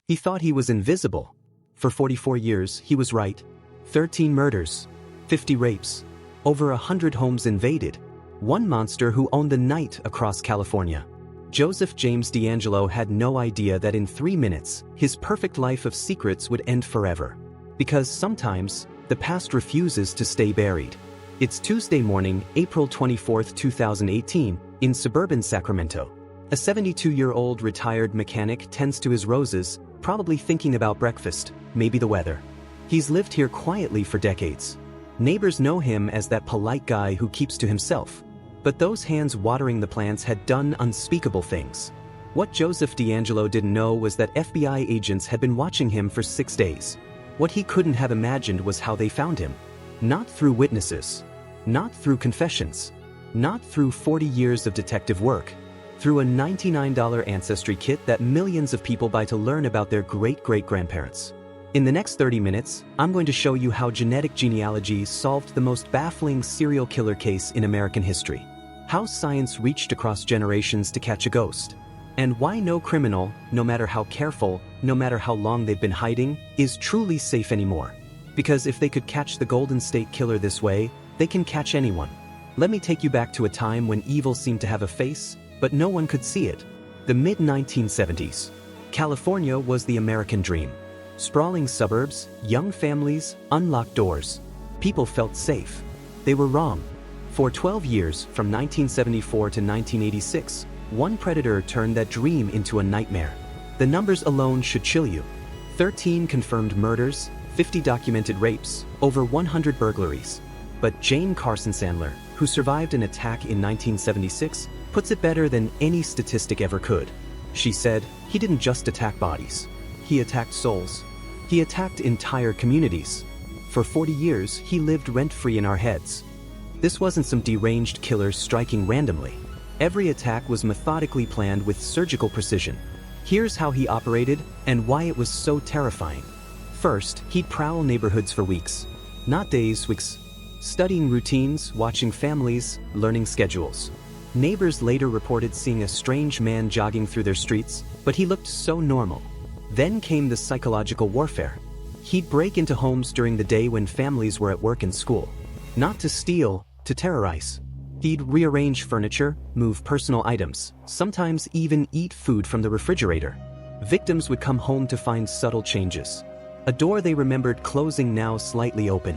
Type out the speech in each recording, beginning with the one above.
He thought he was invisible. For 44 years, he was right. 13 murders, 50 rapes, over 100 homes invaded. One monster who owned the night across California. Joseph James DeAngelo had no idea that in 3 minutes, his perfect life of secrets would end forever. Because sometimes, the past refuses to stay buried. It's Tuesday morning, April 24, 2018, in suburban Sacramento. A 72-year-old retired mechanic tends to his roses, probably thinking about breakfast, maybe the weather. He's lived here quietly for decades. Neighbors know him as that polite guy who keeps to himself. But those hands watering the plants had done unspeakable things. What Joseph DeAngelo didn't know was that FBI agents had been watching him for 6 days. What he couldn't have imagined was how they found him. Not through witnesses. Not through confessions. Not through 40 years of detective work. Through a $99 ancestry kit that millions of people buy to learn about their great-great-grandparents. In the next 30 minutes, I'm going to show you how genetic genealogy solved the most baffling serial killer case in American history. How science reached across generations to catch a ghost. And why no criminal, no matter how careful, no matter how long they've been hiding, is truly safe anymore. Because if they could catch the Golden State Killer this way, they can catch anyone. Let me take you back to a time when evil seemed to have a face, but no one could see it. The mid-1970s. California was the American dream. Sprawling suburbs, young families, unlocked doors. People felt safe. They were wrong. For 12 years, from 1974 to 1986, one predator turned that dream into a nightmare. The numbers alone should chill you. 13 confirmed murders, 50 documented rapes, over 100 burglaries. But Jane Carson Sandler, who survived an attack in 1976, puts it better than any statistic ever could. She said, "He didn't just attack bodies. He attacked souls. He attacked entire communities. For 40 years, he lived rent-free in our heads." This wasn't some deranged killer striking randomly. Every attack was methodically planned with surgical precision. Here's how he operated and why it was so terrifying. First, he'd prowl neighborhoods for weeks. Not days, weeks. Studying routines, watching families, learning schedules. Neighbors later reported seeing a strange man jogging through their streets, but he looked so normal. Then came the psychological warfare. He'd break into homes during the day when families were at work and school. Not to steal, to terrorize. He'd rearrange furniture, move personal items, sometimes even eat food from the refrigerator. Victims would come home to find subtle changes. A door they remembered closing now slightly open.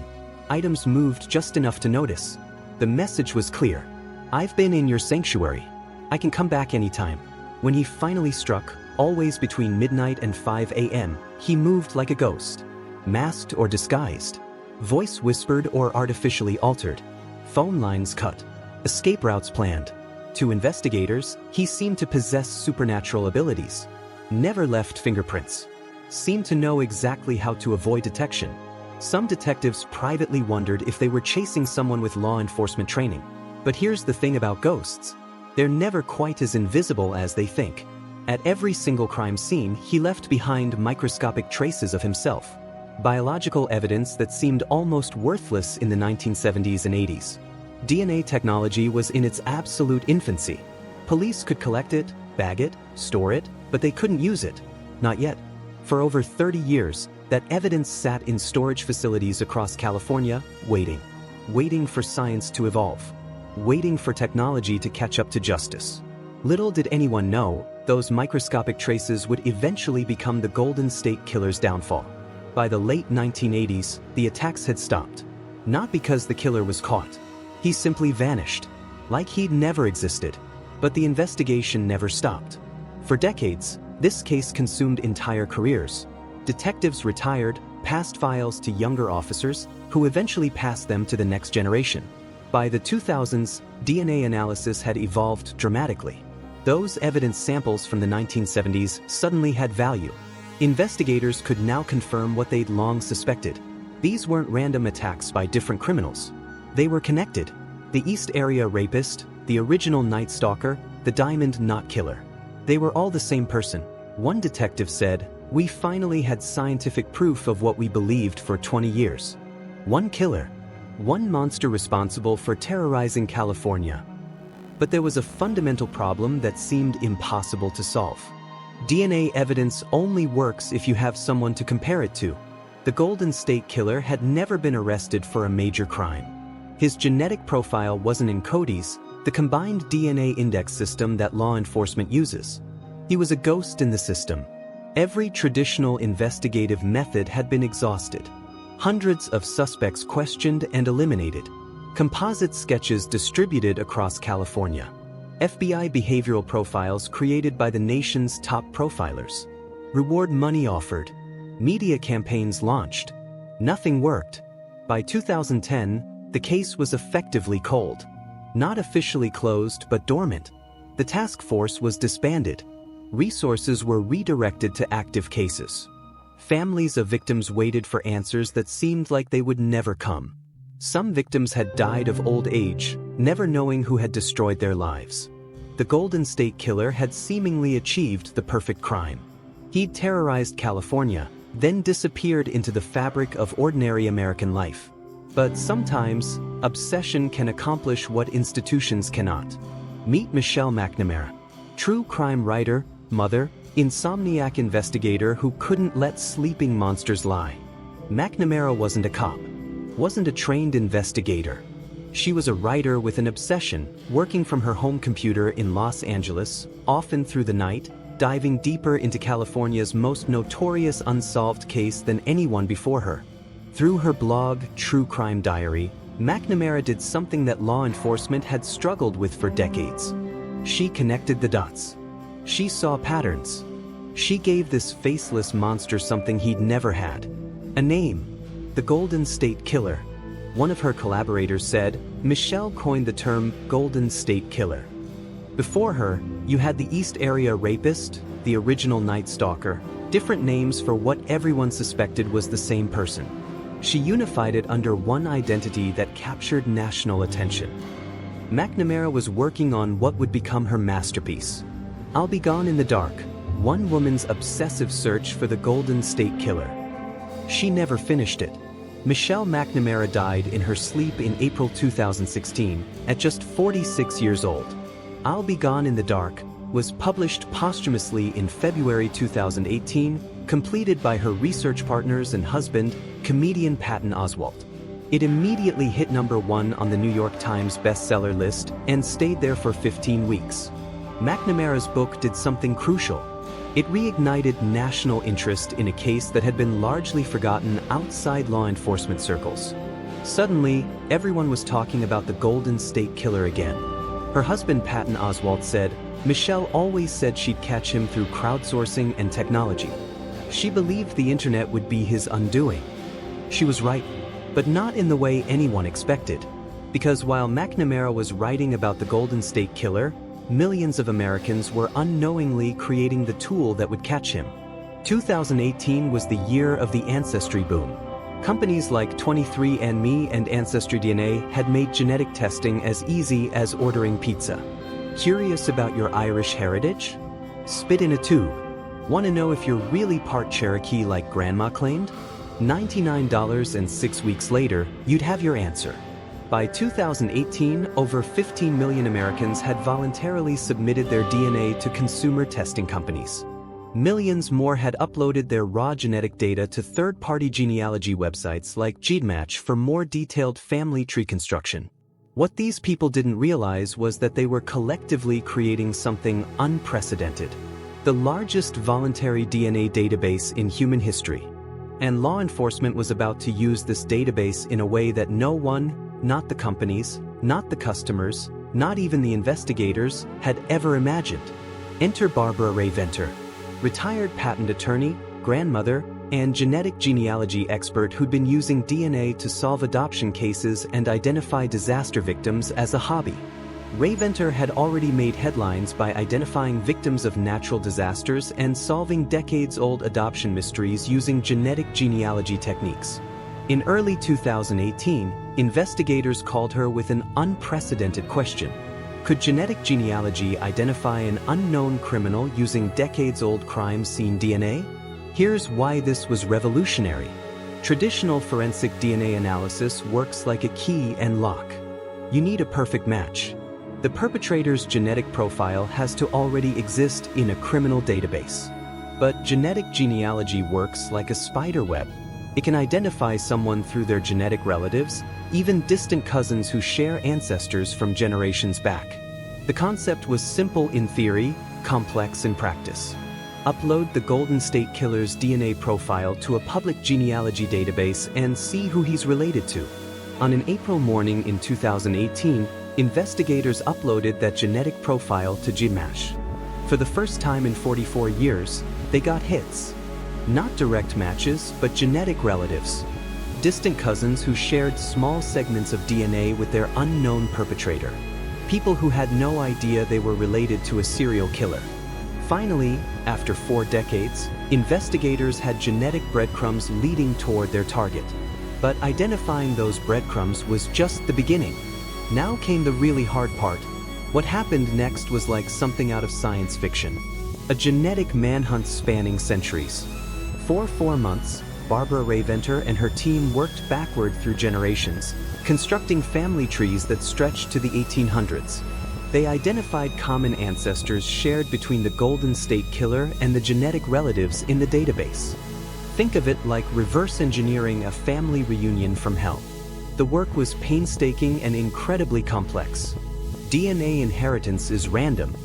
Items moved just enough to notice. The message was clear. "I've been in your sanctuary. I can come back anytime." When he finally struck, always between midnight and 5 a.m., he moved like a ghost. Masked or disguised. Voice whispered or artificially altered. Phone lines cut. Escape routes planned. To investigators, he seemed to possess supernatural abilities. Never left fingerprints. Seemed to know exactly how to avoid detection. Some detectives privately wondered if they were chasing someone with law enforcement training. But here's the thing about ghosts. They're never quite as invisible as they think. At every single crime scene, he left behind microscopic traces of himself. Biological evidence that seemed almost worthless in the 1970s and 80s. DNA technology was in its absolute infancy. Police could collect it, bag it, store it, but they couldn't use it. Not yet. For over 30 years, that evidence sat in storage facilities across California, waiting. Waiting for science to evolve. Waiting for technology to catch up to justice. Little did anyone know, those microscopic traces would eventually become the Golden State Killer's downfall. By the late 1980s, the attacks had stopped. Not because the killer was caught. He simply vanished. Like he'd never existed. But the investigation never stopped. For decades, this case consumed entire careers. Detectives retired, passed files to younger officers, who eventually passed them to the next generation. By the 2000s, DNA analysis had evolved dramatically. Those evidence samples from the 1970s suddenly had value. Investigators could now confirm what they'd long suspected. These weren't random attacks by different criminals. They were connected. The East Area rapist, the original Night Stalker, the Diamond Knot Killer. They were all the same person. One detective said, "We finally had scientific proof of what we believed for 20 years. One killer. One monster responsible for terrorizing California." But there was a fundamental problem that seemed impossible to solve. DNA evidence only works if you have someone to compare it to. The Golden State Killer had never been arrested for a major crime. His genetic profile wasn't in CODIS, the combined DNA index system that law enforcement uses. He was a ghost in the system. Every traditional investigative method had been exhausted. Hundreds of suspects questioned and eliminated. Composite sketches distributed across California. FBI behavioral profiles created by the nation's top profilers. Reward money offered. Media campaigns launched. Nothing worked. By 2010, the case was effectively cold. Not officially closed but dormant. The task force was disbanded. Resources were redirected to active cases. Families of victims waited for answers that seemed like they would never come. Some victims had died of old age, never knowing who had destroyed their lives. The Golden State Killer had seemingly achieved the perfect crime. He'd terrorized California, then disappeared into the fabric of ordinary American life. But sometimes, obsession can accomplish what institutions cannot. Meet Michelle McNamara, true crime writer, mother, insomniac investigator who couldn't let sleeping monsters lie. McNamara wasn't a cop, wasn't a trained investigator. She was a writer with an obsession, working from her home computer in Los Angeles, often through the night, diving deeper into California's most notorious unsolved case than anyone before her. Through her blog, True Crime Diary, McNamara did something that law enforcement had struggled with for decades. She connected the dots. She saw patterns. She gave this faceless monster something he'd never had. A name. The Golden State Killer. One of her collaborators said, Michelle coined the term Golden State Killer. Before her, you had the East Area Rapist, the original Night Stalker, different names for what everyone suspected was the same person. She unified it under one identity that captured national attention. McNamara was working on what would become her masterpiece. I'll Be Gone in the Dark, one woman's obsessive search for the Golden State Killer. She never finished it. Michelle McNamara died in her sleep in April 2016, at just 46 years old. I'll Be Gone in the Dark was published posthumously in February 2018, completed by her research partners and husband, comedian Patton Oswalt. It immediately hit #1 on the New York Times bestseller list and stayed there for 15 weeks. McNamara's book did something crucial. It reignited national interest in a case that had been largely forgotten outside law enforcement circles. Suddenly, everyone was talking about the Golden State Killer again. Her husband Patton Oswalt said, Michelle always said she'd catch him through crowdsourcing and technology. She believed the internet would be his undoing. She was right, but not in the way anyone expected. Because while McNamara was writing about the Golden State Killer, millions of Americans were unknowingly creating the tool that would catch him. 2018 was the year of the ancestry boom. Companies like 23andMe and AncestryDNA had made genetic testing as easy as ordering pizza. Curious about your Irish heritage? Spit in a tube. Want to know if you're really part Cherokee like Grandma claimed? $99 and 6 weeks later, you'd have your answer. By 2018, over 15 million Americans had voluntarily submitted their DNA to consumer testing companies. Millions more had uploaded their raw genetic data to third-party genealogy websites like GeneMatch for more detailed family tree construction. What these people didn't realize was that they were collectively creating something unprecedented. The largest voluntary DNA database in human history. And law enforcement was about to use this database in a way that no one, not the companies, not the customers, not even the investigators, had ever imagined. Enter Barbara Ray Venter, retired patent attorney, grandmother, and genetic genealogy expert who'd been using DNA to solve adoption cases and identify disaster victims as a hobby. Ray Venter had already made headlines by identifying victims of natural disasters and solving decades-old adoption mysteries using genetic genealogy techniques. In early 2018, investigators called her with an unprecedented question. Could genetic genealogy identify an unknown criminal using decades-old crime scene DNA? Here's why this was revolutionary. Traditional forensic DNA analysis works like a key and lock. You need a perfect match. The perpetrator's genetic profile has to already exist in a criminal database. But genetic genealogy works like a spider web. It can identify someone through their genetic relatives, even distant cousins who share ancestors from generations back. The concept was simple in theory, complex in practice. Upload the Golden State Killer's DNA profile to a public genealogy database and see who he's related to. On an April morning in 2018, investigators uploaded that genetic profile to GMASH. For the first time in 44 years, they got hits. Not direct matches, but genetic relatives. Distant cousins who shared small segments of DNA with their unknown perpetrator. People who had no idea they were related to a serial killer. Finally, after 4 decades, investigators had genetic breadcrumbs leading toward their target. But identifying those breadcrumbs was just the beginning. Now came the really hard part. What happened next was like something out of science fiction. A genetic manhunt spanning centuries. For 4 months, Barbara Rae-Venter and her team worked backward through generations, constructing family trees that stretched to the 1800s. They identified common ancestors shared between the Golden State Killer and the genetic relatives in the database. Think of it like reverse engineering a family reunion from hell. The work was painstaking and incredibly complex. DNA inheritance is random.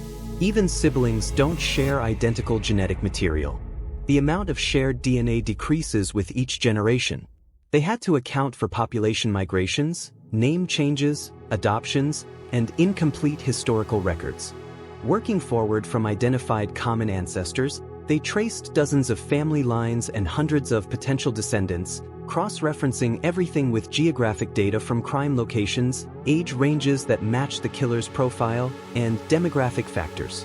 Even siblings don't share identical genetic material. The amount of shared DNA decreases with each generation. They had to account for population migrations, name changes, adoptions, and incomplete historical records. Working forward from identified common ancestors, they traced dozens of family lines and hundreds of potential descendants, cross-referencing everything with geographic data from crime locations, age ranges that match the killer's profile, and demographic factors.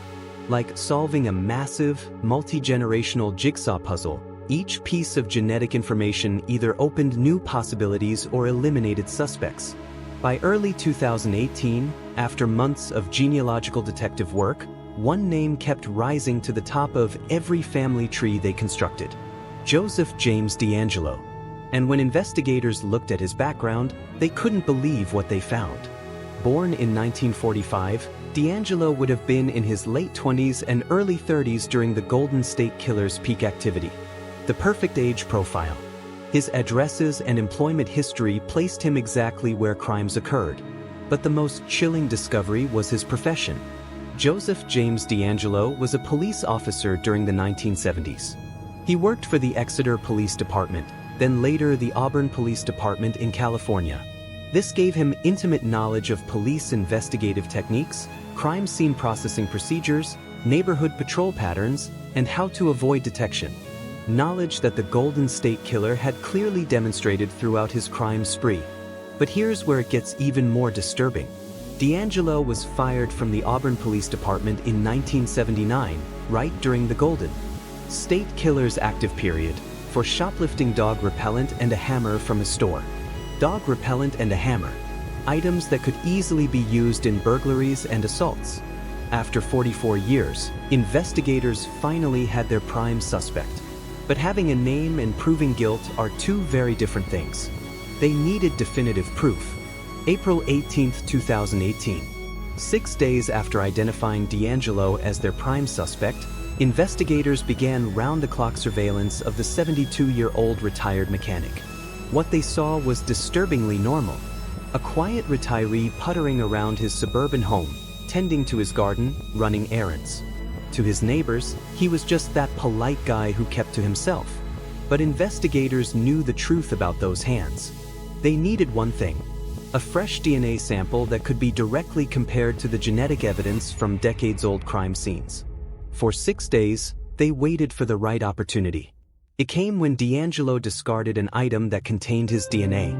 Like solving a massive, multi-generational jigsaw puzzle, each piece of genetic information either opened new possibilities or eliminated suspects. By early 2018, after months of genealogical detective work, one name kept rising to the top of every family tree they constructed: Joseph James DeAngelo. And when investigators looked at his background, they couldn't believe what they found. Born in 1945, DeAngelo would have been in his late 20s and early 30s during the Golden State Killer's peak activity. The perfect age profile. His addresses and employment history placed him exactly where crimes occurred. But the most chilling discovery was his profession. Joseph James DeAngelo was a police officer during the 1970s. He worked for the Exeter Police Department, then later the Auburn Police Department in California. This gave him intimate knowledge of police investigative techniques, crime scene processing procedures, neighborhood patrol patterns, and how to avoid detection. Knowledge that the Golden State Killer had clearly demonstrated throughout his crime spree. But here's where it gets even more disturbing. DeAngelo was fired from the Auburn Police Department in 1979, right during the Golden State Killer's active period, for shoplifting dog repellent and a hammer from a store. Dog repellent and a hammer. Items that could easily be used in burglaries and assaults. After 44 years, investigators finally had their prime suspect. But having a name and proving guilt are two very different things. They needed definitive proof. April 18, 2018. 6 days after identifying DeAngelo as their prime suspect, investigators began round-the-clock surveillance of the 72-year-old retired mechanic. What they saw was disturbingly normal. A quiet retiree puttering around his suburban home, tending to his garden, running errands. To his neighbors, he was just that polite guy who kept to himself. But investigators knew the truth about those hands. They needed one thing: a fresh DNA sample that could be directly compared to the genetic evidence from decades-old crime scenes. For 6 days, they waited for the right opportunity. It came when DeAngelo discarded an item that contained his DNA.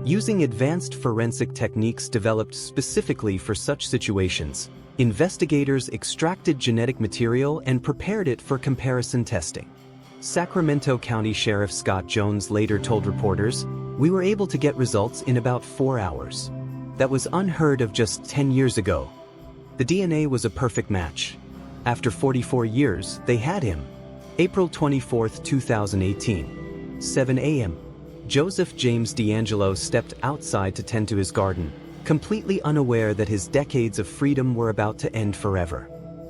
Using advanced forensic techniques developed specifically for such situations, investigators extracted genetic material and prepared it for comparison testing. Sacramento County Sheriff Scott Jones later told reporters, "We were able to get results in about 4 hours. That was unheard of just 10 years ago." The DNA was a perfect match. After 44 years, they had him. April 24, 2018. 7 a.m. Joseph James DeAngelo stepped outside to tend to his garden. completely unaware that his decades of freedom were about to end forever.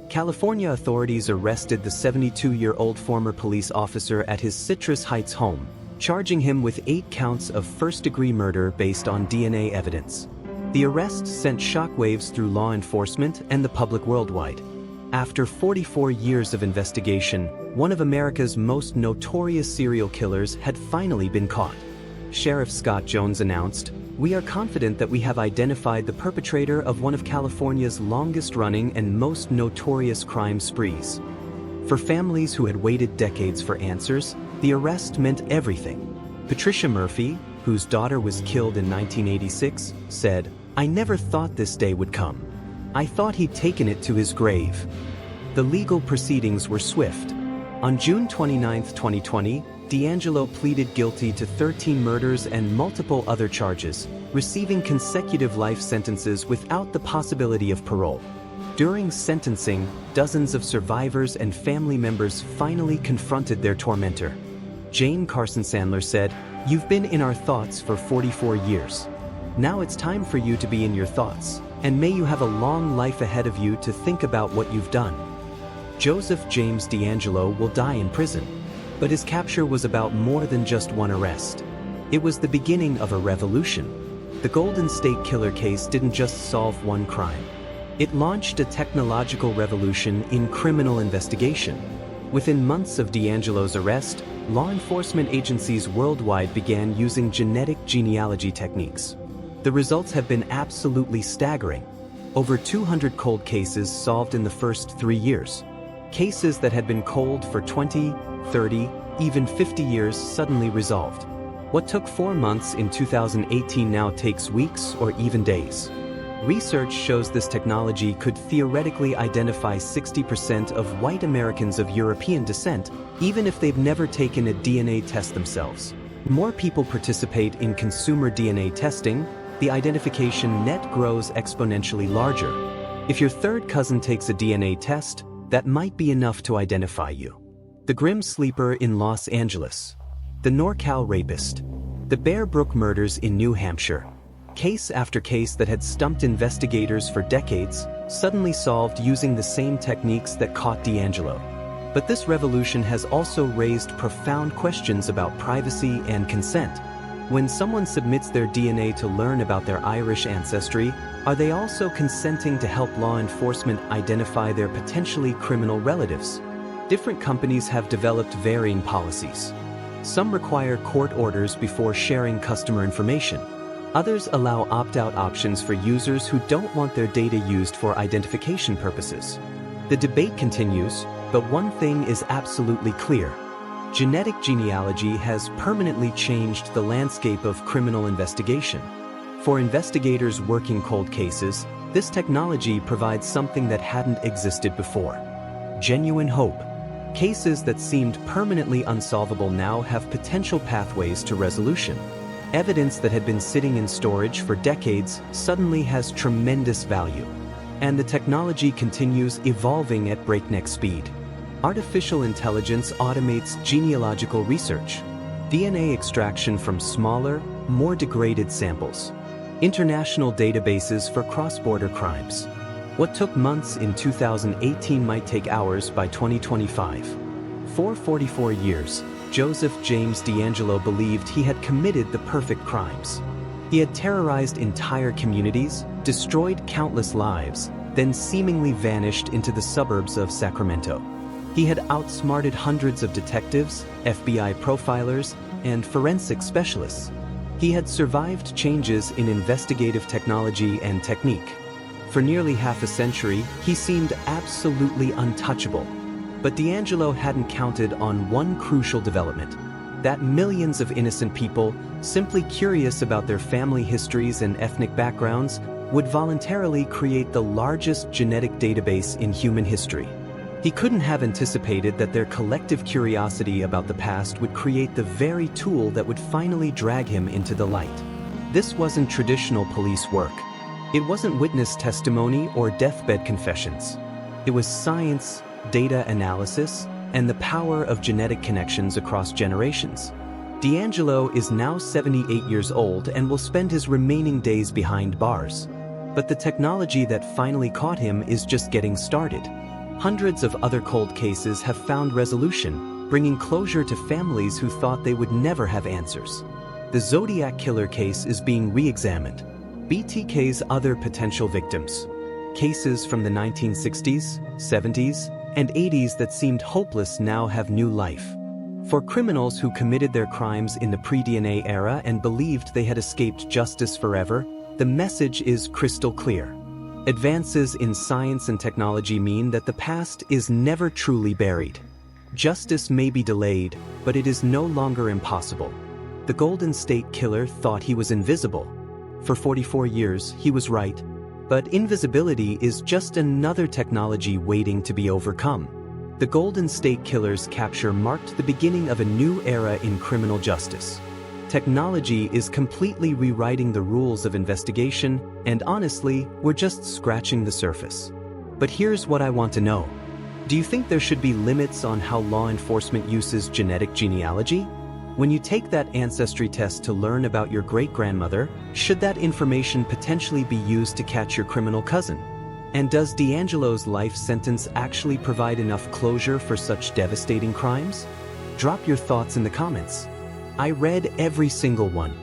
California authorities arrested the 72-year-old former police officer at his Citrus Heights home, charging him with 8 counts of first-degree murder based on DNA evidence. The arrest sent shockwaves through law enforcement and the public worldwide. After 44 years of investigation, one of America's most notorious serial killers had finally been caught. Sheriff Scott Jones announced, "We are confident that we have identified the perpetrator of one of California's longest-running and most notorious crime sprees." For families who had waited decades for answers, the arrest meant everything. Patricia Murphy, whose daughter was killed in 1986, said, "I never thought this day would come. I thought he'd taken it to his grave." The legal proceedings were swift. On June 29, 2020, DeAngelo pleaded guilty to 13 murders and multiple other charges, receiving consecutive life sentences without the possibility of parole. During sentencing, dozens of survivors and family members finally confronted their tormentor. Jane Carson Sandler said, "You've been in our thoughts for 44 years. Now it's time for you to be in your thoughts, and may you have a long life ahead of you to think about what you've done." Joseph James DeAngelo will die in prison. But his capture was about more than just one arrest. It was the beginning of a revolution. The Golden State Killer case didn't just solve one crime. It launched a technological revolution in criminal investigation. Within months of DeAngelo's arrest, law enforcement agencies worldwide began using genetic genealogy techniques. The results have been absolutely staggering. Over 200 cold cases solved in the first 3 years. Cases that had been cold for 20, 30, even 50 years suddenly resolved. What took 4 months in 2018 now takes weeks or even days. Research shows this technology could theoretically identify 60% of white Americans of European descent, even if they've never taken a DNA test themselves. More people participate in consumer DNA testing, the identification net grows exponentially larger. If your third cousin takes a DNA test, that might be enough to identify you. The Grim Sleeper in Los Angeles. The NorCal Rapist. The Bear Brook murders in New Hampshire. Case after case that had stumped investigators for decades, suddenly solved using the same techniques that caught DeAngelo. But this revolution has also raised profound questions about privacy and consent. When someone submits their DNA to learn about their Irish ancestry, are they also consenting to help law enforcement identify their potentially criminal relatives? Different companies have developed varying policies. Some require court orders before sharing customer information. Others allow opt-out options for users who don't want their data used for identification purposes. The debate continues, but one thing is absolutely clear. Genetic genealogy has permanently changed the landscape of criminal investigation. For investigators working cold cases, this technology provides something that hadn't existed before. Genuine hope. Cases that seemed permanently unsolvable now have potential pathways to resolution. Evidence that had been sitting in storage for decades suddenly has tremendous value. And the technology continues evolving at breakneck speed. Artificial intelligence automates genealogical research, DNA extraction from smaller, more degraded samples, international databases for cross-border crimes. What took months in 2018 might take hours by 2025. For 44 years, Joseph James DeAngelo believed he had committed the perfect crimes. He had terrorized entire communities, destroyed countless lives, then seemingly vanished into the suburbs of Sacramento. He had outsmarted hundreds of detectives, FBI profilers, and forensic specialists. He had survived changes in investigative technology and technique. For nearly half a century, he seemed absolutely untouchable. But DeAngelo hadn't counted on one crucial development: that millions of innocent people, simply curious about their family histories and ethnic backgrounds, would voluntarily create the largest genetic database in human history. He couldn't have anticipated that their collective curiosity about the past would create the very tool that would finally drag him into the light. This wasn't traditional police work. It wasn't witness testimony or deathbed confessions. It was science, data analysis, and the power of genetic connections across generations. DeAngelo is now 78 years old and will spend his remaining days behind bars. But the technology that finally caught him is just getting started. Hundreds of other cold cases have found resolution, bringing closure to families who thought they would never have answers. The Zodiac killer case is being re-examined. BTK's other potential victims. Cases from the 1960s, 70s, and 80s that seemed hopeless now have new life. For criminals who committed their crimes in the pre-DNA era and believed they had escaped justice forever, the message is crystal clear. Advances in science and technology mean that the past is never truly buried. Justice may be delayed, but it is no longer impossible. The Golden State Killer thought he was invisible. For 44 years, he was right. But invisibility is just another technology waiting to be overcome. The Golden State Killer's capture marked the beginning of a new era in criminal justice. Technology is completely rewriting the rules of investigation, and honestly, we're just scratching the surface. But here's what I want to know. Do you think there should be limits on how law enforcement uses genetic genealogy? When you take that ancestry test to learn about your great-grandmother, should that information potentially be used to catch your criminal cousin? And does DeAngelo's life sentence actually provide enough closure for such devastating crimes? Drop your thoughts in the comments. I read every single one.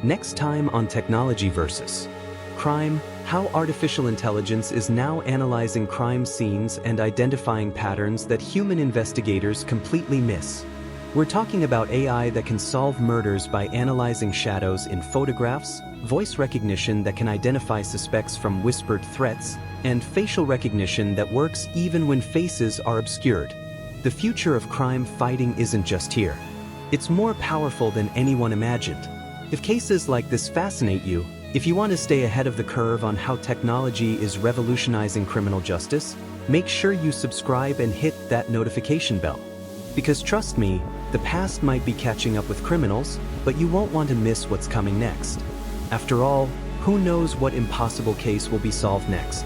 Next time on Technology vs. Crime, how artificial intelligence is now analyzing crime scenes and identifying patterns that human investigators completely miss. We're talking about AI that can solve murders by analyzing shadows in photographs, voice recognition that can identify suspects from whispered threats, and facial recognition that works even when faces are obscured. The future of crime fighting isn't just here. It's more powerful than anyone imagined. If cases like this fascinate you, if you want to stay ahead of the curve on how technology is revolutionizing criminal justice, make sure you subscribe and hit that notification bell. Because trust me, the past might be catching up with criminals, but you won't want to miss what's coming next. After all, who knows what impossible case will be solved next?